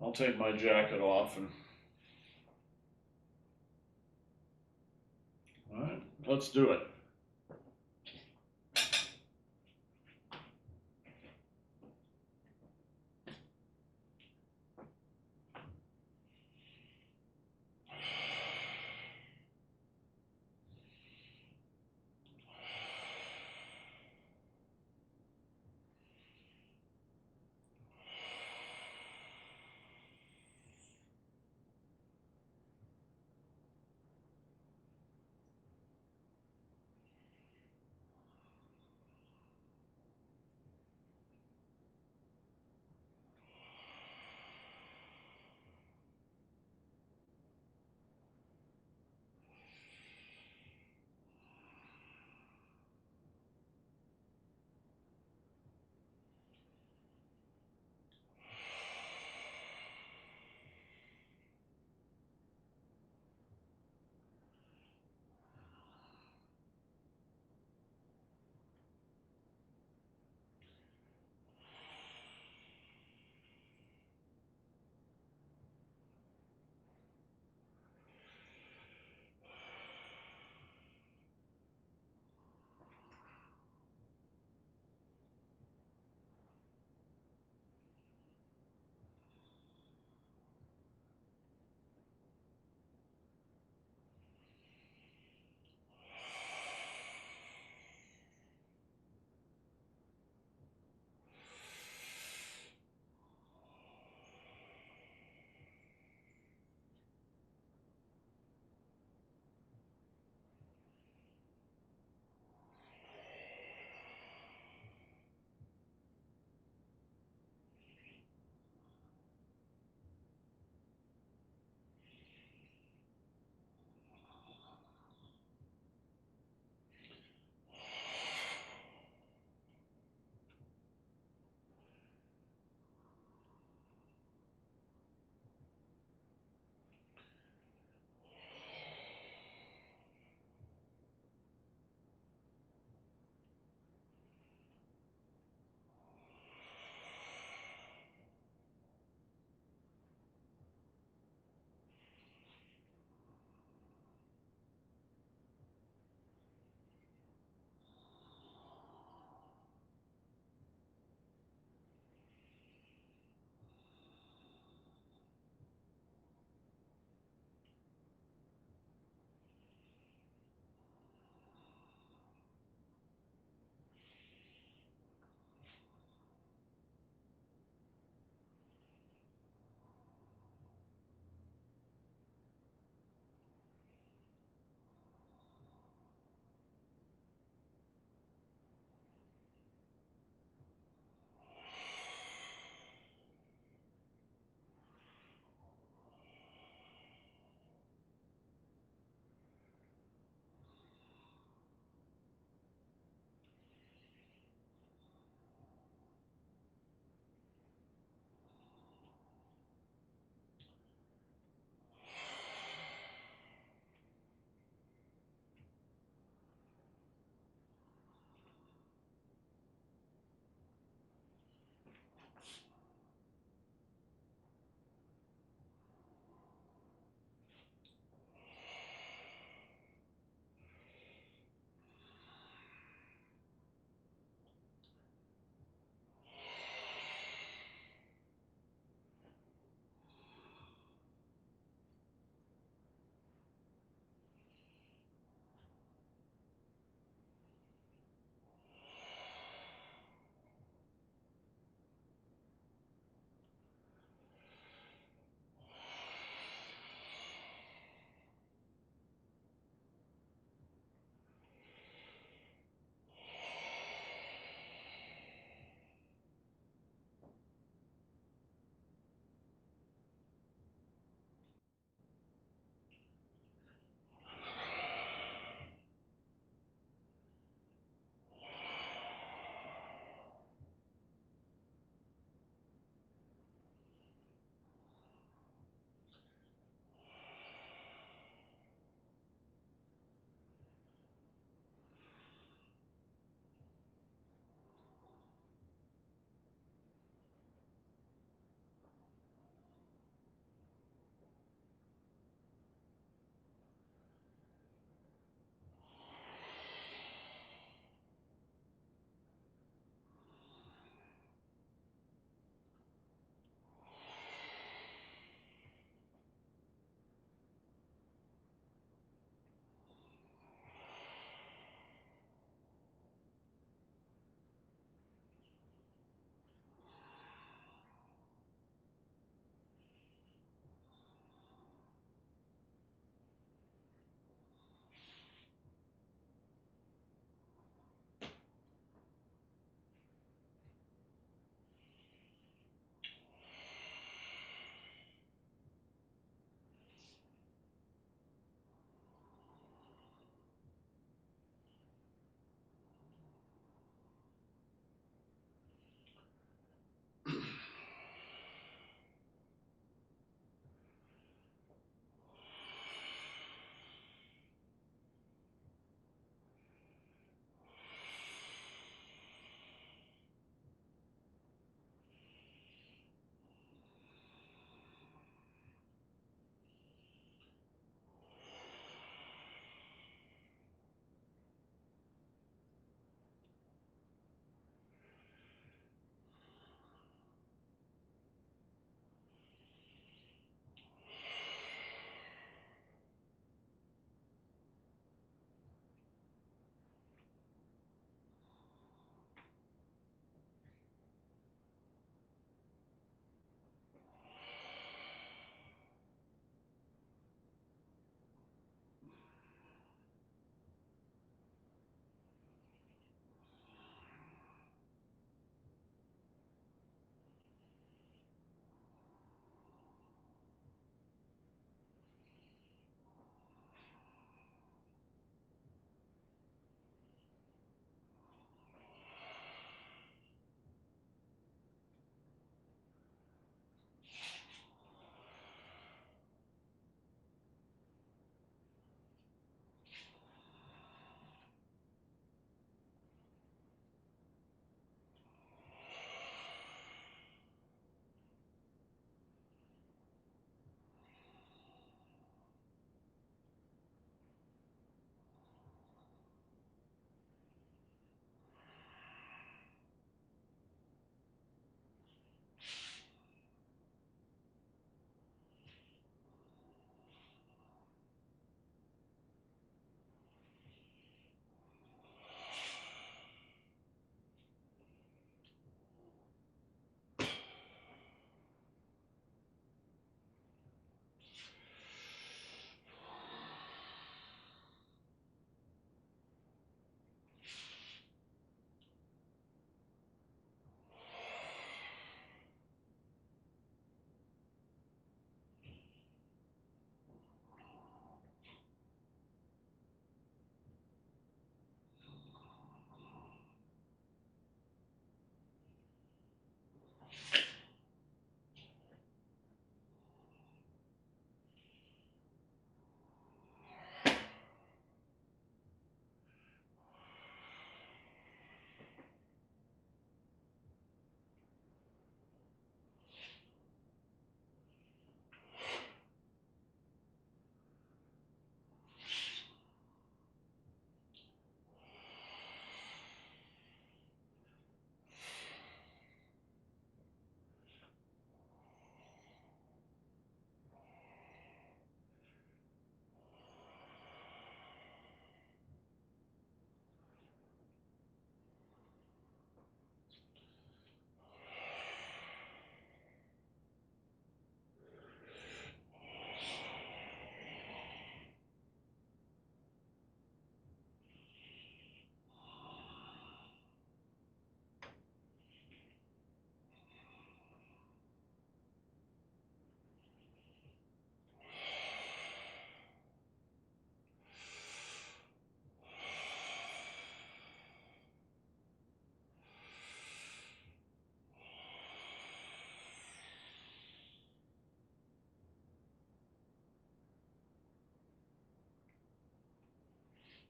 I'll take my jacket off and. All right, let's do it.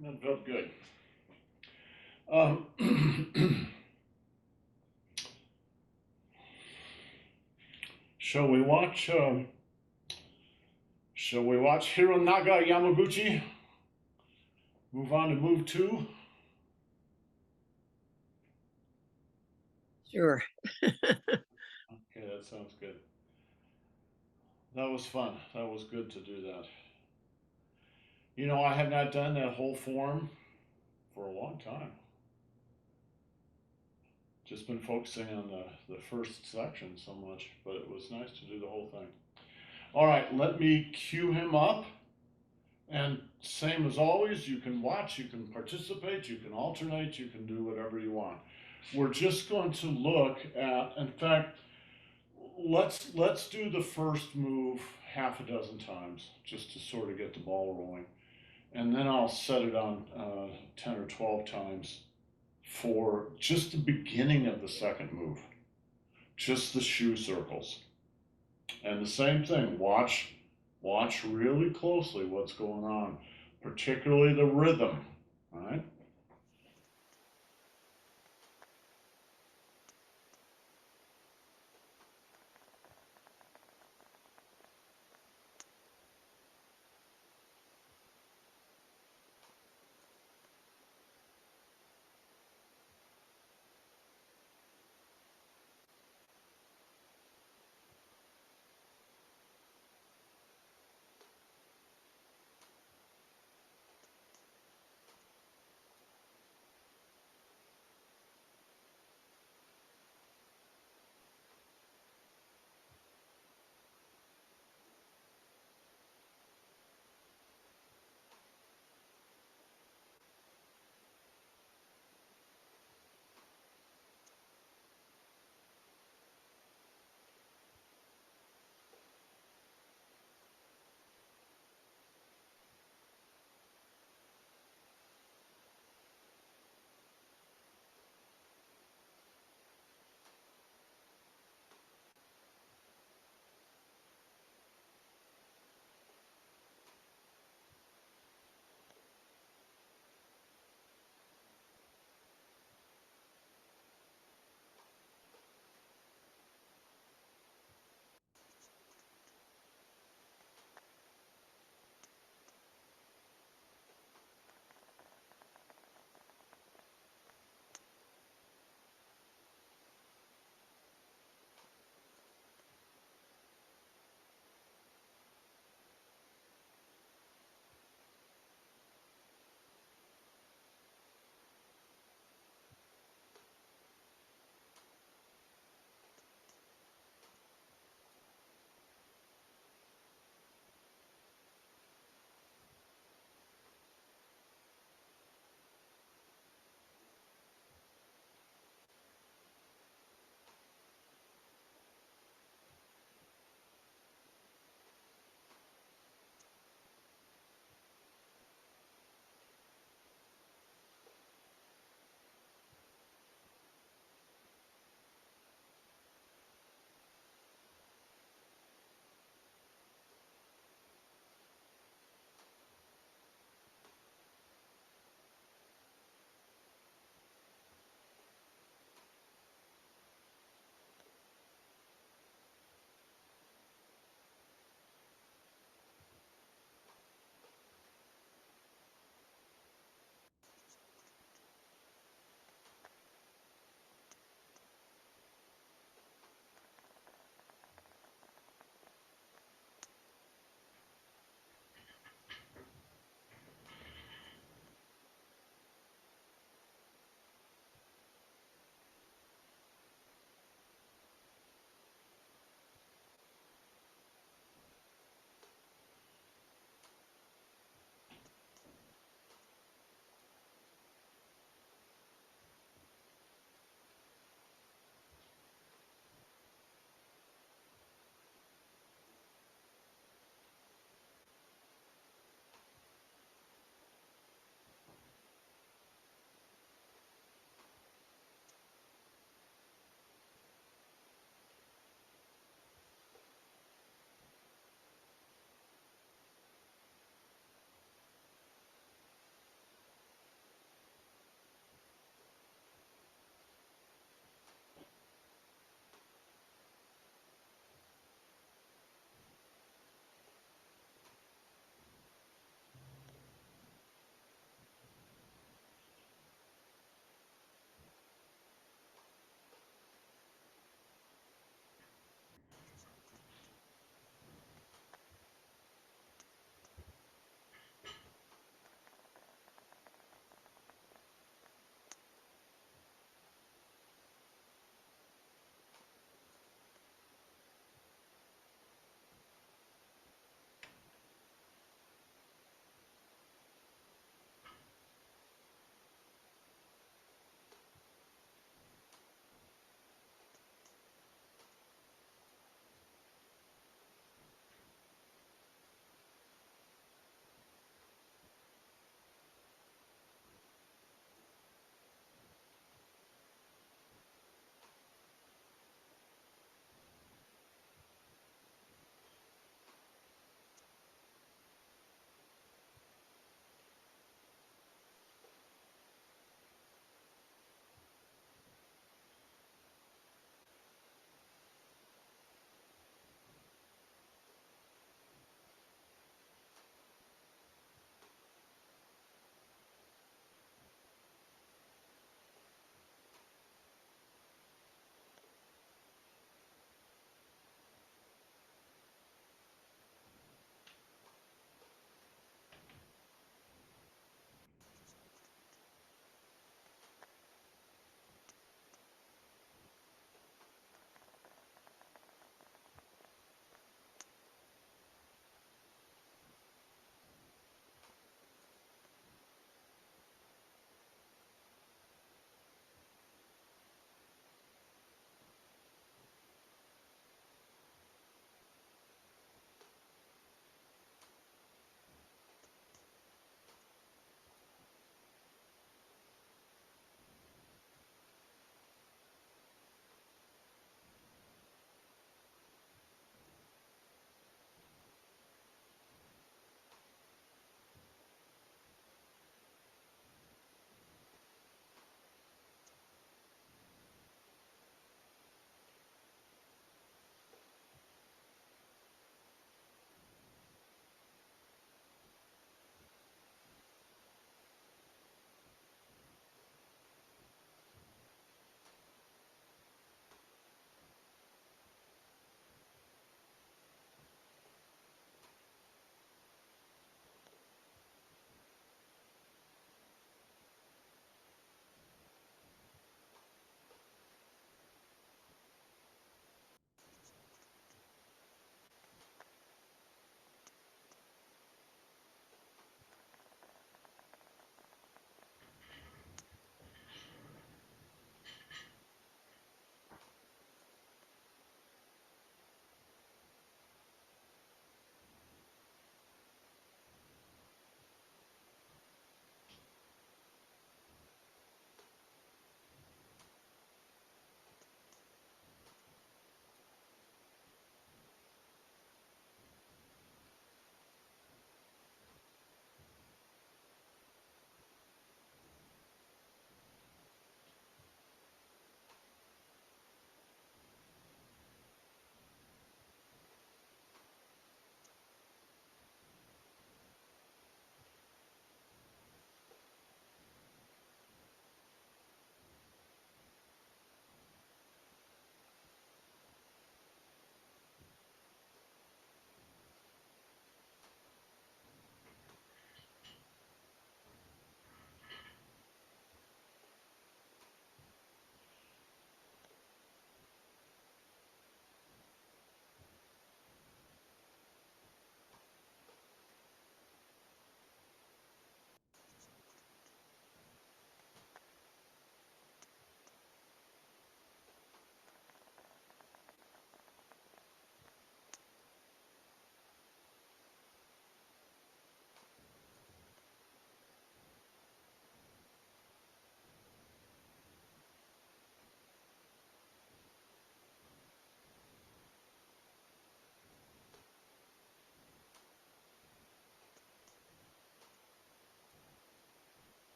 That felt good. Um, shall we watch? Shall we watch Hironaga Yamaguchi? Move on to move 2. Sure. Okay, that sounds good. That was fun. That was good to do that. You know, I have not done that whole form for a long time. Just been focusing on the first section so much, but it was nice to do the whole thing. All right, let me cue him up. And same as always, you can watch, you can participate, you can alternate, you can do whatever you want. We're just going to look at, in fact, let's do the first move half a dozen times just to sort of get the ball rolling. And then I'll set it on 10 or 12 times for just the beginning of the second move, just the shoe circles. And the same thing, watch really closely what's going on, particularly the rhythm, right?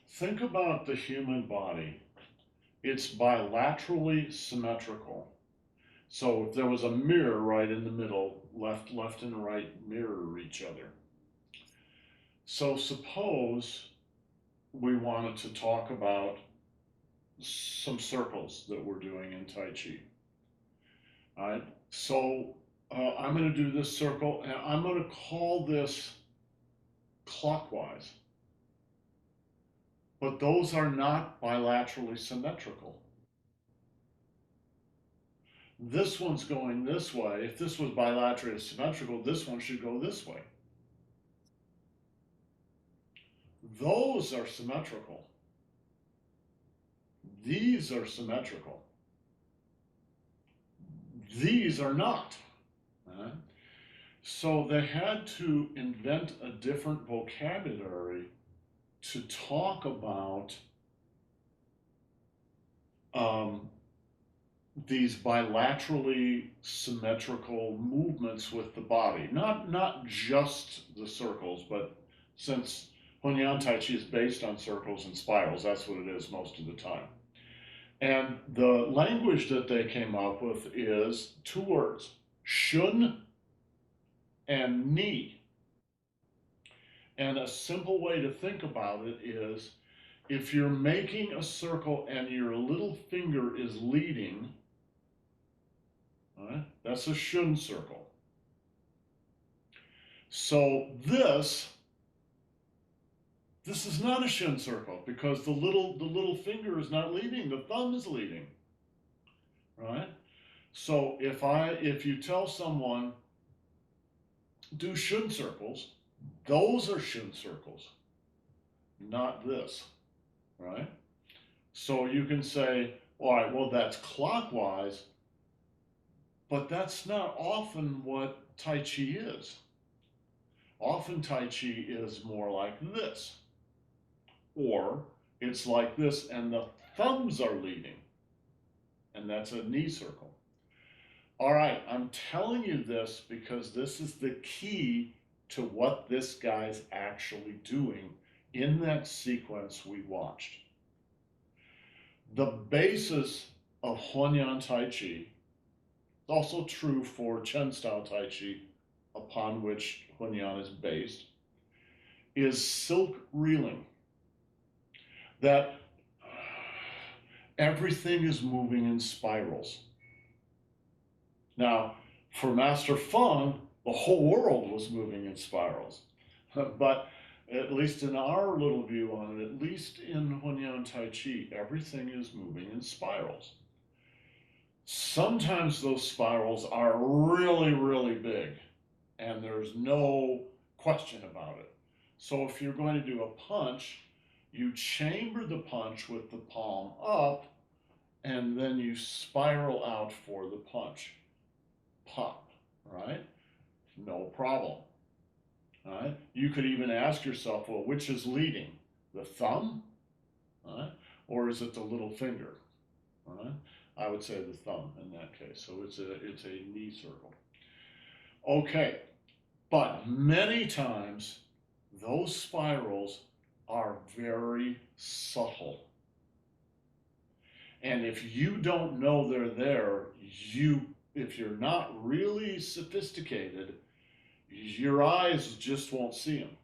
Think about the human body. It's bilaterally symmetrical. So if there was a mirror right in the middle, left and right mirror each other. So suppose we wanted to talk about some circles that we're doing in Tai Chi. All right, so I'm going to do this circle, and I'm going to call this clockwise. But those are not bilaterally symmetrical. This one's going this way. If this was bilaterally symmetrical, this one should go this way. Those are symmetrical. These are symmetrical. These are not. So they had to invent a different vocabulary to talk about these bilaterally symmetrical movements with the body. Not just the circles, but since Hunyuan Tai Chi is based on circles and spirals, that's what it is most of the time. And the language that they came up with is two words, shun and ni. And a simple way to think about it is, if you're making a circle and your little finger is leading, right, that's a shun circle. So this is not a shun circle because the little finger is not leading, the thumb is leading, right? So if you tell someone do shun circles, those are shun circles, not this, right? So you can say, all right, well, that's clockwise, but that's not often what Tai Chi is. Often Tai Chi is more like this, or it's like this and the thumbs are leading, and that's a knee circle. All right, I'm telling you this because this is the key to what this guy's actually doing in that sequence we watched. The basis of Hunyuan Tai Chi, also true for Chen style Tai Chi, upon which Hunyuan is based, is silk reeling. That everything is moving in spirals. Now, for Master Feng, the whole world was moving in spirals. But at least in our little view on it, at least in Hunyuan Tai Chi, everything is moving in spirals. Sometimes those spirals are really, really big, and there's no question about it. So if you're going to do a punch, you chamber the punch with the palm up, and then you spiral out for the punch. Pop, right? No problem. All right? You could even ask yourself, well, which is leading? The thumb? All right? Or is it the little finger? All right? I would say the thumb in that case. So it's a knee circle. Okay, but many times those spirals are very subtle. And if you don't know they're there, if you're not really sophisticated, your eyes just won't see them.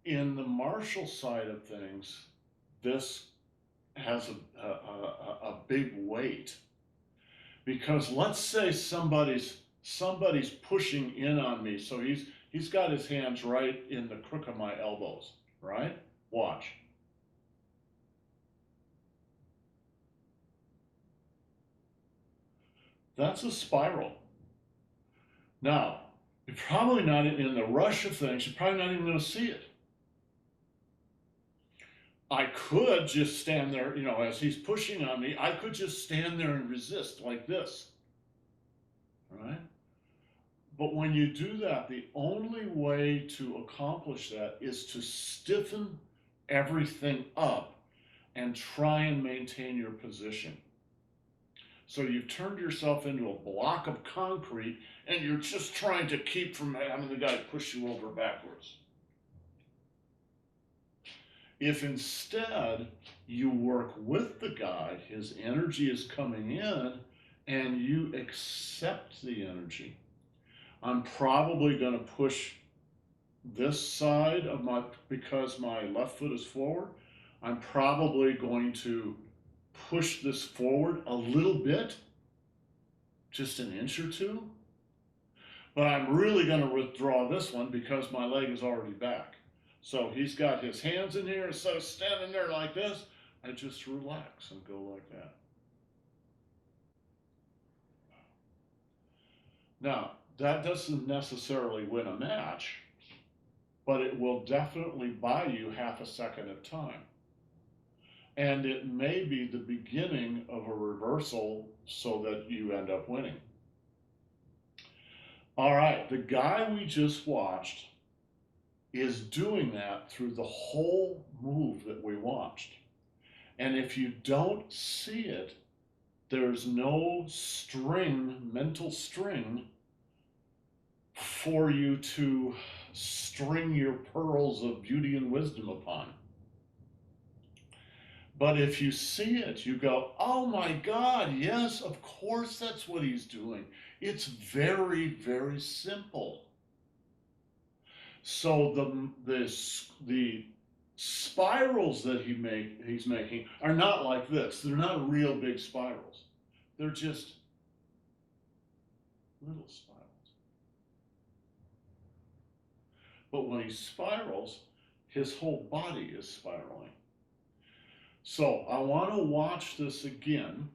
In the martial side of things, this has a big weight, because let's say somebody's pushing in on me, so he's got his hands right in the crook of my elbows, right? Watch. That's a spiral. Now, you're probably not in the rush of things, you're probably not even going to see it. I could just stand there, as he's pushing on me, I could just stand there and resist like this, right? But when you do that, the only way to accomplish that is to stiffen everything up and try and maintain your position. So you've turned yourself into a block of concrete, and you're just trying to keep from having the guy push you over backwards. If instead you work with the guy, his energy is coming in, and you accept the energy. I'm probably going to push this side of my, because my left foot is forward, I'm probably going to push this forward a little bit, just an inch or two. But I'm really going to withdraw this one because my leg is already back. So he's got his hands in here. Instead of standing there like this, I just relax and go like that. Now, that doesn't necessarily win a match, but it will definitely buy you half a second of time. And it may be the beginning of a reversal so that you end up winning. All right, the guy we just watched is doing that through the whole move that we watched. And if you don't see it, there's no string, mental string, for you to string your pearls of beauty and wisdom upon. But if you see it, you go, oh my God, yes, of course that's what he's doing. It's very, very simple. So the spirals that he's making are not like this. They're not real big spirals. They're just little spirals. But when he spirals, his whole body is spiraling. So I want to watch this again,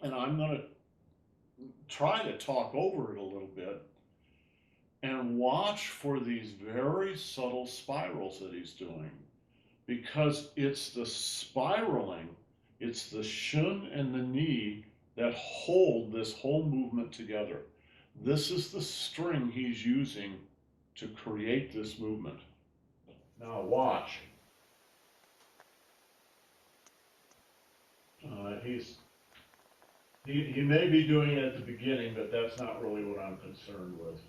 and I'm going to try to talk over it a little bit and watch for these very subtle spirals that he's doing, because it's the spiraling, it's the shun and the ni that hold this whole movement together. This is the string he's using to create this movement. Now watch. He may be doing it at the beginning, but that's not really what I'm concerned with.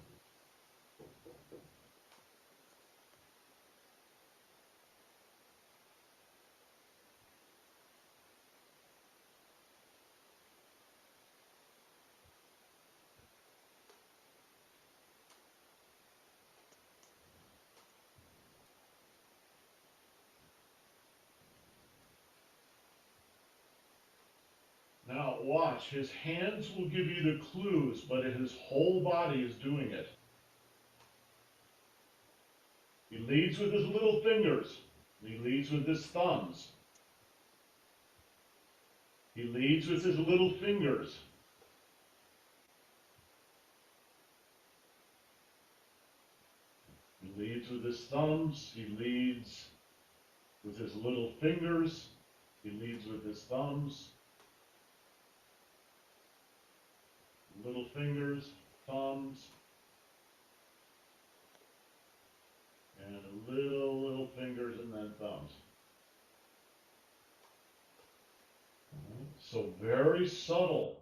Now watch, his hands will give you the clues, but his whole body is doing it. He leads with his little fingers. He leads with his thumbs. He leads with his little fingers. He leads with his thumbs. He leads with his little fingers. He leads with his thumbs. Little fingers, thumbs, and little fingers and then thumbs. So very subtle.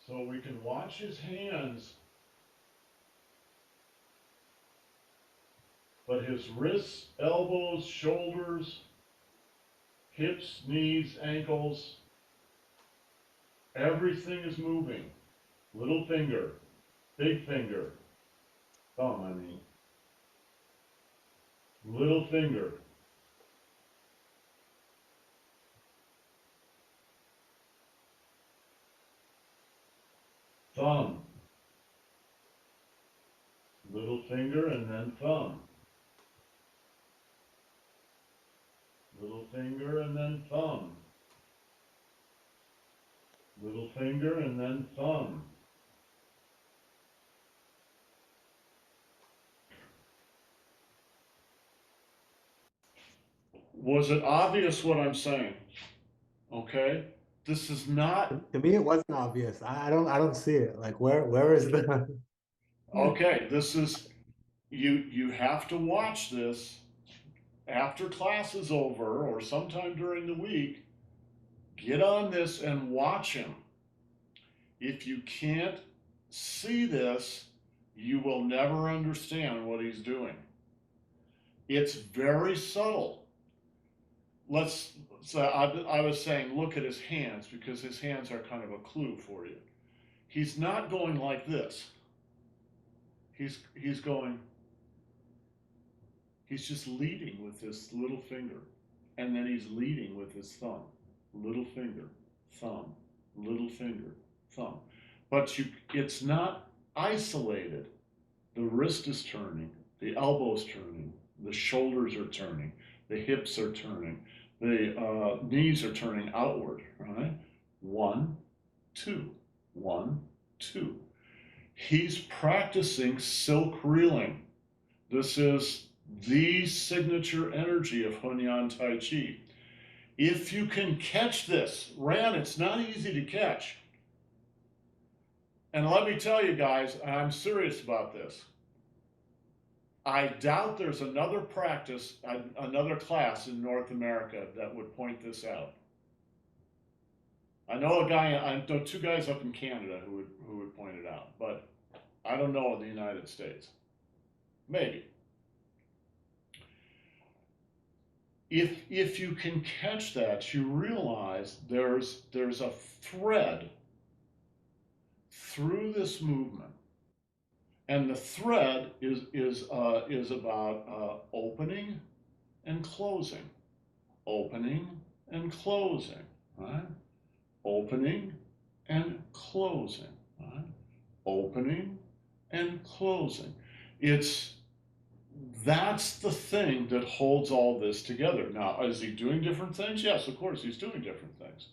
So we can watch his hands, but his wrists, elbows, shoulders, hips, knees, ankles, everything is moving. Little finger, big finger, thumb, I mean. Little finger. Thumb. Little finger and then thumb. Little finger and then thumb. Little finger and then thumb. Was it obvious what I'm saying? Okay? This is not To me, it wasn't obvious. I don't see it. Like where is the? okay. This is you have to watch this after class is over or sometime during the week. Get on this and watch him. If you can't see this, you will never understand what he's doing. It's very subtle. Let's so I was saying look at his hands because his hands are kind of a clue for you. He's not going like this. He's going, he's just leading with his little finger. And then he's leading with his thumb. Little finger, thumb, little finger, thumb. But it's not isolated. The wrist is turning, the elbow's turning, the shoulders are turning, the hips are turning, the knees are turning outward, right? 1, 2, 1, 2. He's practicing silk reeling. This is the signature energy of Hunyan Tai Chi. If you can catch this, Ran, it's not easy to catch. And let me tell you guys, I'm serious about this. I doubt there's another practice, another class in North America that would point this out. I know two guys up in Canada who would point it out, but I don't know in the United States. Maybe. If you can catch that, you realize there's a thread through this movement, and the thread is about opening and closing, opening and closing, right? Opening and closing, right? Opening and closing. That's the thing that holds all this together. Now, is he doing different things? Yes, of course, he's doing different things.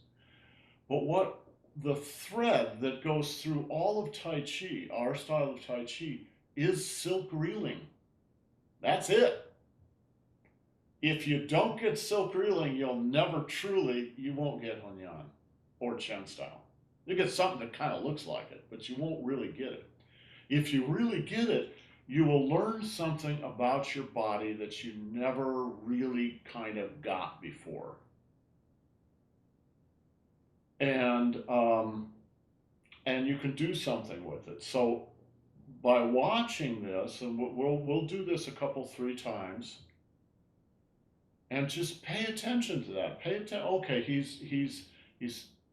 But what the thread that goes through all of Tai Chi, our style of Tai Chi, is silk reeling. That's it. If you don't get silk reeling, you won't get Hunyan or Chen style. You get something that kind of looks like it, but you won't really get it. If you really get it, you will learn something about your body that you never really kind of got before. And you can do something with it. So by watching this, and we'll do this a couple, 3 times, and just pay attention to that. Pay attention. Okay, he's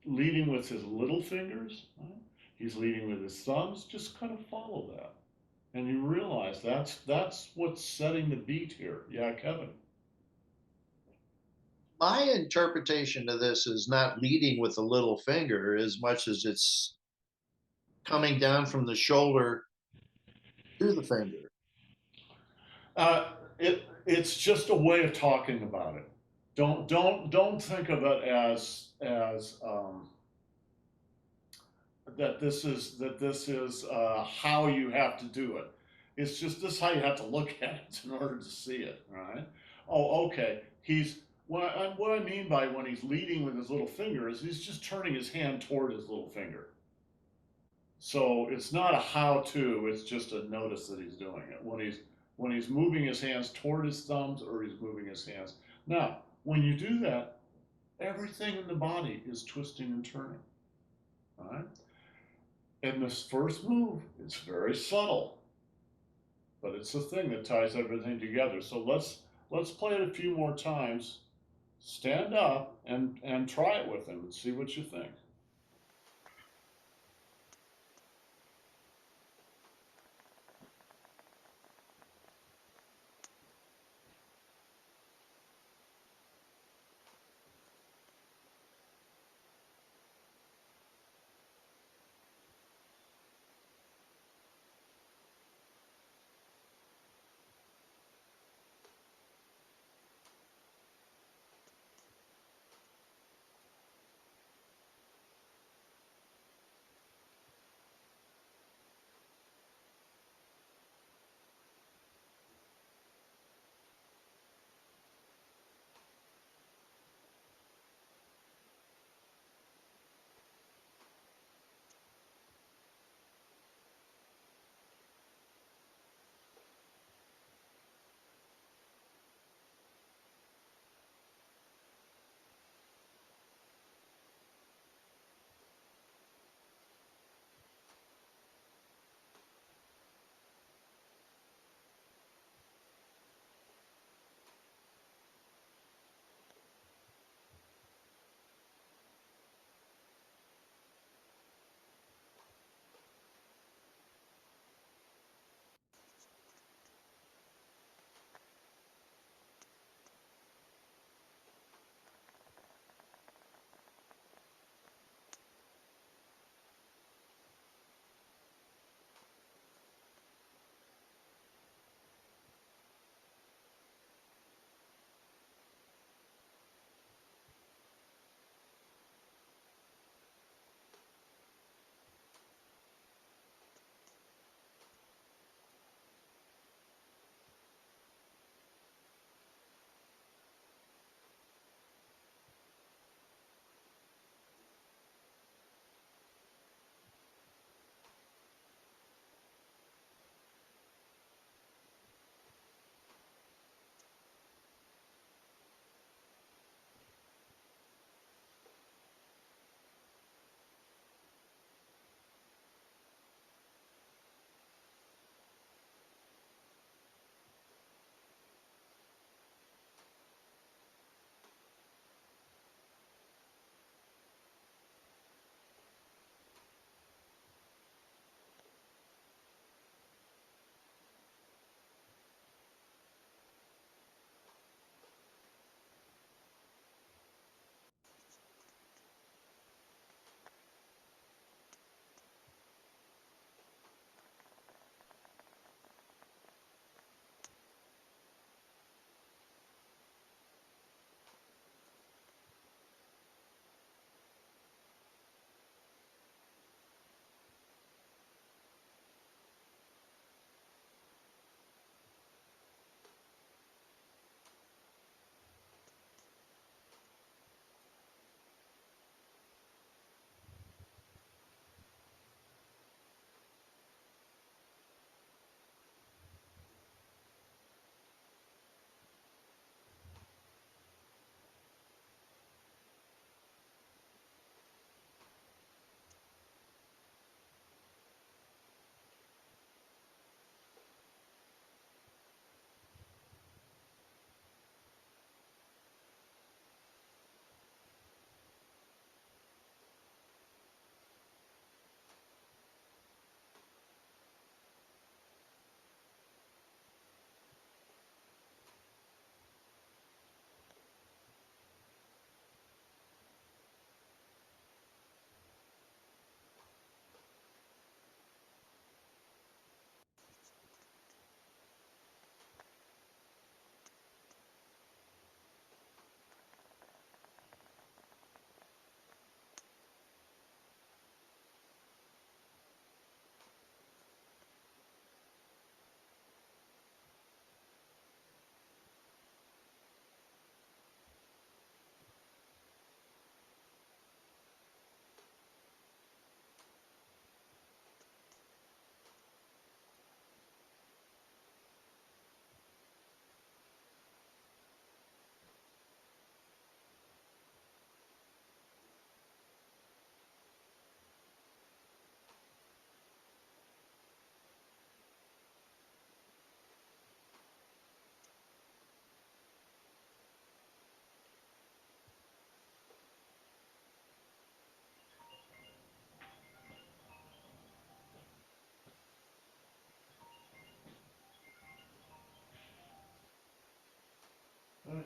leading with his little fingers. Right? He's leading with his thumbs. Just kind of follow that, and you realize that's what's setting the beat here. Yeah, Kevin. My interpretation of this is not leading with the little finger as much as it's coming down from the shoulder to the finger. It's just a way of talking about it. Don't think of it as that this is how you have to do it. It's just this is how you have to look at it in order to see it, right? Oh, okay. What I mean by when he's leading with his little finger is he's just turning his hand toward his little finger. So it's not a how-to, it's just a notice that he's doing it. When he's moving his hands toward his thumbs or he's moving his hands. Now, when you do that, everything in the body is twisting and turning. All right? And this first move, it's very subtle, but it's the thing that ties everything together. So let's play it a few more times. Stand up and try it with him and see what you think.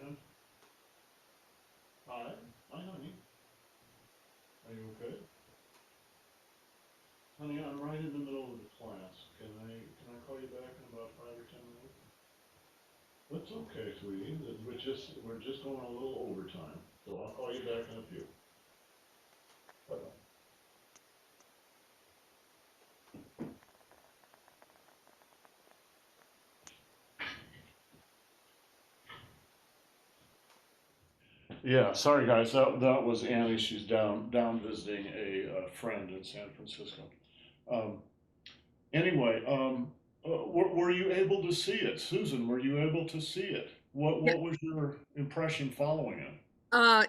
in. Hi. Hi, honey. Are you okay? Honey, I'm right in the middle of the class. Can I call you back in about 5 or 10 minutes? That's okay, sweetie. We're just going a little overtime. So I'll call you back in a few. Bye-bye. Yeah, sorry guys, that was Annie. She's down visiting a friend in San Francisco. Um, anyway, were you able to see it, Susan? Were you able to see it? What was your impression following it?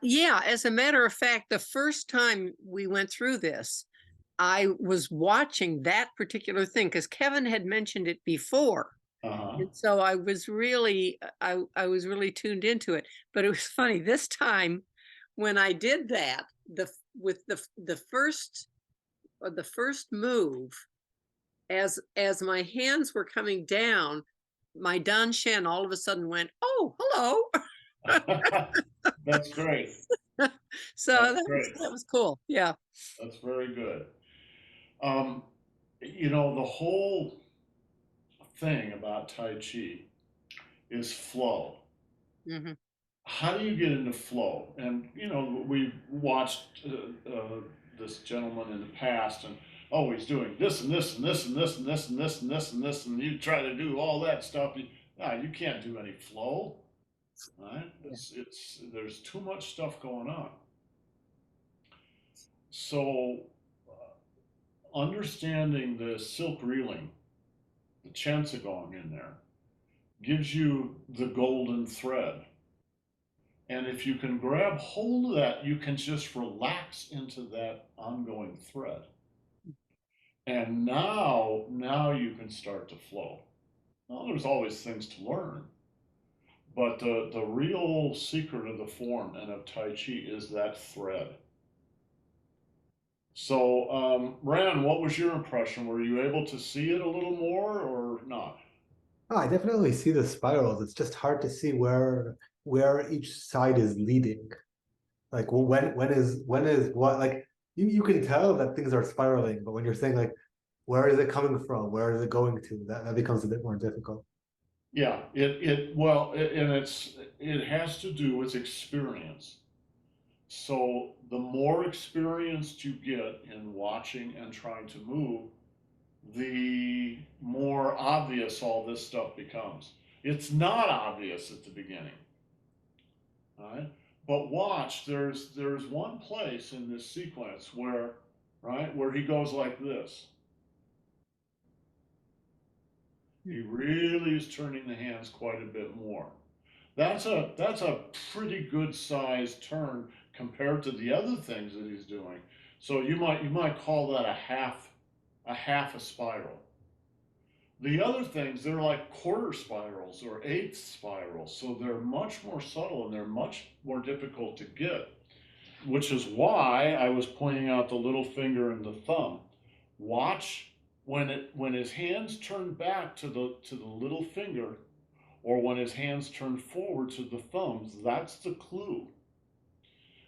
Yeah, as a matter of fact, the first time we went through this, I was watching that particular thing because Kevin had mentioned it before. Uh-huh. And so I was really tuned into it. But it was funny this time when I did that, with the first move, as my hands were coming down, my Dan Shen all of a sudden went, "Oh, hello." That's great. So That's great. that was cool. Yeah. That's very good. Um, the whole thing about Tai Chi is flow. Hmm. How do you get into flow? And we've watched this gentleman in the past, and oh, he's doing this and this and this and this and this and this and this and this, and you try to do all that stuff. You can't do any flow, right? Yeah. It's there's too much stuff going on. So, understanding the silk reeling, the Chansagong in there, gives you the golden thread. And if you can grab hold of that, you can just relax into that ongoing thread. And now you can start to flow. Now, there's always things to learn, but the real secret of the form and of Tai Chi is that thread. So, Ran, what was your impression? Were you able to see it a little more or not? Oh, I definitely see the spirals. It's just hard to see where each side is leading. Like when is what, like you can tell that things are spiraling, but when you're saying like where is it coming from? Where is it going to? That becomes a bit more difficult. Yeah, it has to do with experience. So the more experienced you get in watching and trying to move, the more obvious all this stuff becomes. It's not obvious at the beginning, all right? But watch, there's one place in this sequence where, right, where he goes like this. He really is turning the hands quite a bit more. That's a pretty good sized turn compared to the other things that he's doing. So you might call that a half a spiral. The other things, they're like quarter spirals or eighth spirals, so they're much more subtle and they're much more difficult to get, which is why I was pointing out the little finger and the thumb. Watch when his hands turn back to the little finger, or when his hands turn forward to the thumbs, that's the clue.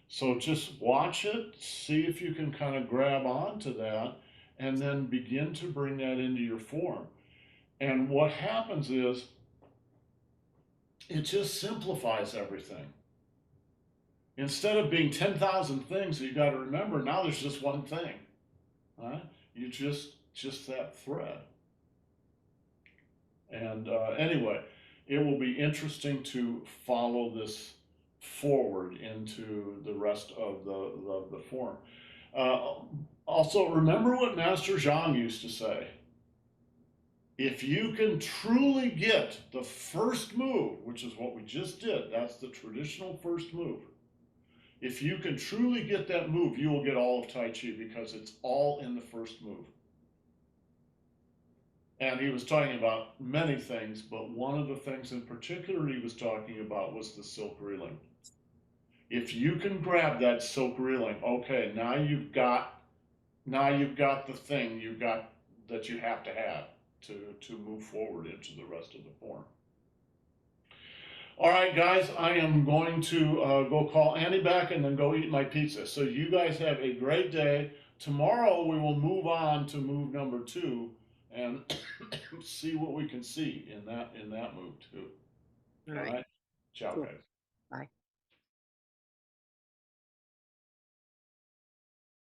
So just watch it, see if you can kind of grab onto that, and then begin to bring that into your form. And what happens is it just simplifies everything. Instead of being 10,000 things that you got to remember, now there's just one thing. Right? You just that thread. And anyway, it will be interesting to follow this forward into the rest of the form. Uh, Also, remember what Master Zhang used to say. If you can truly get the first move, which is what we just did, that's the traditional first move. If you can truly get that move, you will get all of Tai Chi because it's all in the first move. And he was talking about many things, but one of the things in particular he was talking about was the silk reeling. If you can grab that silk reeling, okay, now you've got the thing you've got that you have to have to move forward into the rest of the form. All right, guys, I am going to go call Andy back and then go eat my pizza. So you guys have a great day. Tomorrow we will move on to move number 2 and see what we can see in that move too. All All right. right. Ciao, Cool. guys. Bye.